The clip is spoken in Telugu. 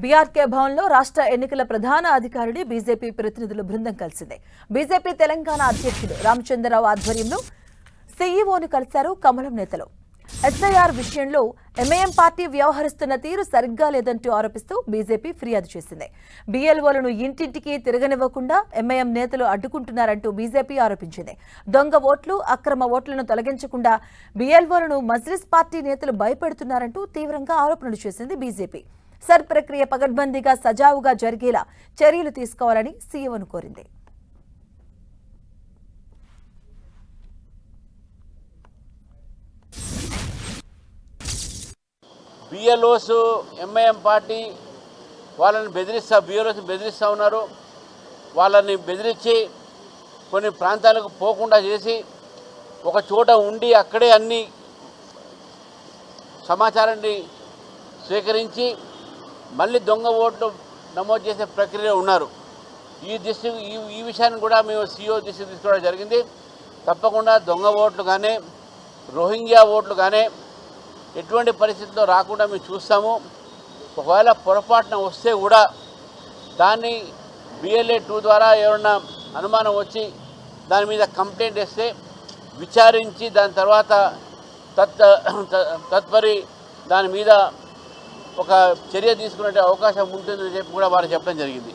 బీఆర్కే భవన్లో రాష్ట్ర ఎన్నికల ప్రధాన అధికారిని బీజేపీ ప్రతినిధుల బృందం కలిసింది. బీజేపీ తెలంగాణ అధ్యక్షుడు రామచంద్రరావు ఆధ్వర్యంలో సీఈఓను కలిశారు కమలం నేతలు. ఎస్ఐఆర్ విషయంలో ఎంఐఎం పార్టీ వ్యవహరిస్తున్న తీరు సరిగ్గా లేదంటూ ఆరోపిస్తూ బీజేపీ ఫిర్యాదు చేసింది. బీఎల్ఓలను ఇంటింటికి తిరగనివ్వకుండా ఎంఐఎం నేతలు అడ్డుకుంటున్నారంటూ బీజేపీ ఆరోపించింది. దొంగ ఓట్లు, అక్రమ ఓట్లను తొలగించకుండా బీఎల్ఓలను మజ్లిస్ పార్టీ నేతలు భయపెడుతున్నారంటూ తీవ్రంగా ఆరోపణలు చేసింది బీజేపీ. సర్ ప్రక్రియ పగడ్బందీగా సజావుగా జరిగేలా చర్యలు తీసుకోవాలని సీఎంను కోరింది. బిఎల్ఓస్ ఎంఐఎం పార్టీ వాళ్ళని బిఎల్ఓస్ బెదిరిస్తూ ఉన్నారు. వాళ్ళని బెదిరించి కొన్ని ప్రాంతాలకు పోకుండా చేసి ఒక చోట ఉండి అక్కడే అన్ని సమాచారాన్ని స్వీకరించి మళ్ళీ దొంగ ఓట్లు నమోదు చేసే ప్రక్రియలో ఉన్నారు. ఈ విషయాన్ని కూడా మేము సీఈఓ దృష్టికి తీసుకోవడం జరిగింది. తప్పకుండా దొంగ ఓట్లు కానీ రోహింగ్యా ఓట్లు కానీ ఎటువంటి పరిస్థితుల్లో రాకుండా మేము చూస్తాము. ఒకవేళ పొరపాటున వస్తే కూడా దాన్ని BLA-2 ద్వారా ఎవరన్నా అనుమానం వచ్చి దాని మీద కంప్లైంట్ ఇస్తే విచారించి దాని తర్వాత తత్పరి దాని మీద ఒక చర్య తీసుకునే అవకాశం ఉంటుందని చెప్పి కూడా వారు చెప్పడం జరిగింది.